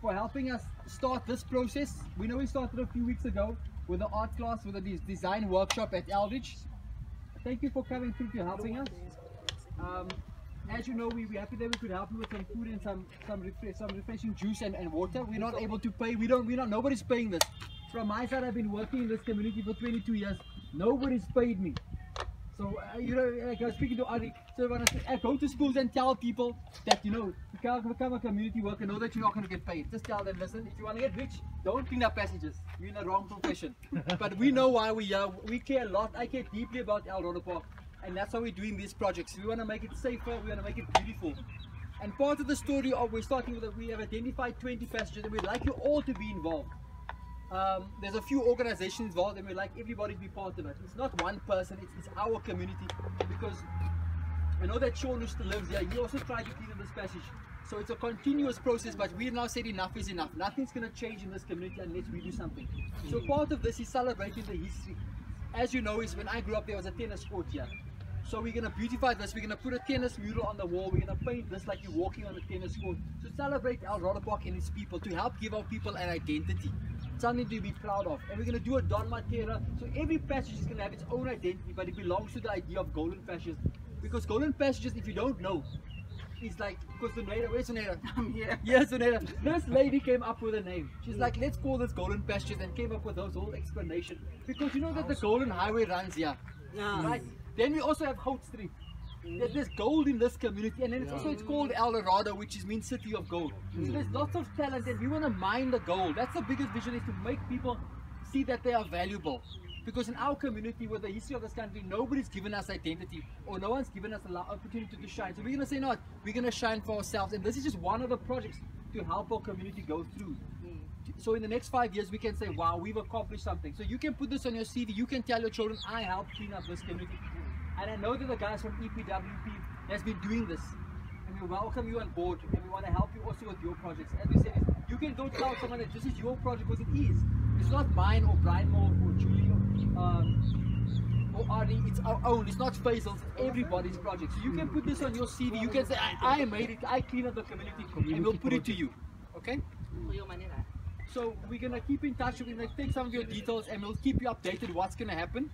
for helping us start this process. We know we started a few weeks ago with the art class, with the design workshop at Eldridge. Thank you for coming through to helping us. As you know, we're happy that we could help you with some food and some refreshing juice and water. We're not able to pay. Nobody's paying this. From my side, I've been working in this community for 22 years. Nobody's paid me. So, you know, like I was speaking to Ari, so when I go to schools and tell people that, you know, you can't become a community worker, know that you're not going to get paid. Just tell them, listen, if you want to get rich, don't clean up passages. You're in the wrong profession. But we know why we're here. We care a lot. I care deeply about Eldorado Park. And that's why we're doing these projects. We want to make it safer. We want to make it beautiful. And part of the story of we're starting with, we have identified 20 passages and we'd like you all to be involved. There's a few organizations involved and we'd like everybody to be part of it. It's not one person, it's our community, because I know that Sean, who still lives here, he also tried to clean up this passage. So it's a continuous process, but we now said enough is enough. Nothing's going to change in this community unless we do something. So part of this is celebrating the history. As you know, is when I grew up there was a tennis court here. So we're going to beautify this, we're going to put a tennis mural on the wall, we're going to paint this like you're walking on a tennis court. To celebrate Eldorado Park and its people, to help give our people an identity. Something to be proud of. And we're going to do a Don Matera, so every passage is going to have its own identity, but it belongs to the idea of golden passages. Because golden passages, if you don't know, is like, because Zoneda, where's Zoneda? I'm here. Yes, Zoneda. This lady came up with a name. She's like, let's call this golden passages, and came up with those whole explanation. Because you know that the golden highway runs here. Yeah. Right? Then we also have Hout Street. There's gold in this community, and then it's called Eldorado, which means city of gold. So there's lots of talent, and we want to mine the gold. That's the biggest vision, is to make people see that they are valuable. Because in our community, with the history of this country, nobody's given us identity, or no one's given us an opportunity to shine. So we're going to say, no, we're going to shine for ourselves, and this is just one of the projects to help our community go through. So in the next 5 years, we can say, wow, we've accomplished something. So you can put this on your CV. You can tell your children, I helped clean up this community. And I know that the guys from EPWP has been doing this, and we welcome you on board, and we want to help you also with your projects. As we said, you can go tell someone that this is your project, because it is. It's not mine or Brian or Julie or Ari. It's our own. It's not Fazel's. It's everybody's project. So you can put this on your CV. You can say, I made it. I cleaned up the community, and we'll put it to you. Okay? So we're gonna keep in touch. We're gonna take some of your details, and we'll keep you updated what's gonna happen.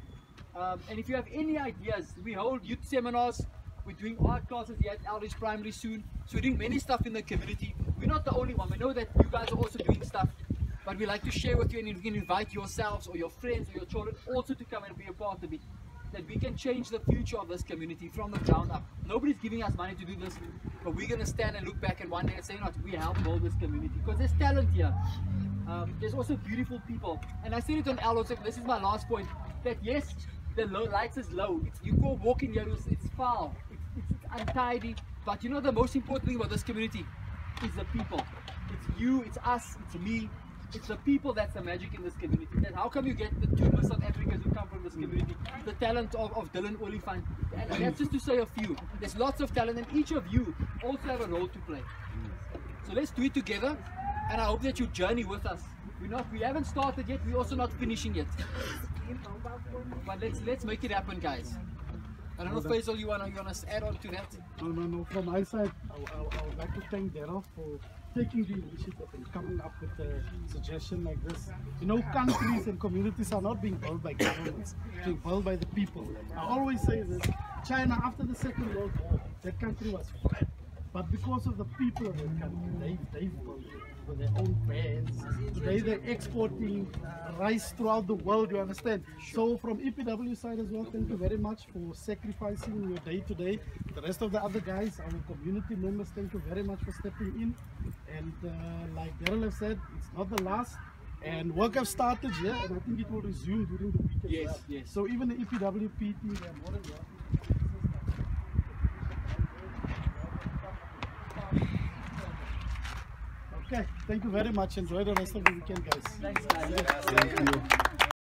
And if you have any ideas, we hold youth seminars, we're doing art classes here at Eldridge Primary soon, so we're doing many stuff in the community. We're not the only one, we know that you guys are also doing stuff, but we like to share with you, and you can invite yourselves or your friends or your children also to come and be a part of it, that we can change the future of this community from the ground up. Nobody's giving us money to do this, but we're going to stand and look back and one day and say, no, we help build this community, because there's talent here. There's also beautiful people, and I said it on Eldorado, this is my last point, that yes, the lights is low. You go walking here, it's foul, it's untidy. But you know the most important thing about this community is the people. It's you, it's us, it's me. It's the people that's the magic in this community. And how come you get the 2 Miss South Africans who come from this community? The talent of Dylan Oliphant. And that's just to say a few. There's lots of talent, and each of you also have a role to play. So let's do it together, and I hope that you journey with us. We haven't started yet, we're also not finishing yet. But let's make it happen, guys. I don't know, Fazel, you wanna add on to that? No. From my side, I would like to thank Darryl for taking the initiative and coming up with a suggestion like this. You know, countries and communities are not being built by governments, being built by the people. I always say this, China, after the Second World War, that country was flat. But because of the people of that country, they've built it with their own brands. Today they're exporting rice throughout the world, you understand? So from EPW side as well, thank you very much for sacrificing your day today. The rest of the other guys, our community members, thank you very much for stepping in. And like Darryl has said, it's not the last. And work have started here, and I think it will resume during the week as well. Yes. So even the EPWP team, they are more than welcome. Okay, thank you very much. Enjoy the rest of the weekend, guys. Thanks, guys. Thank you.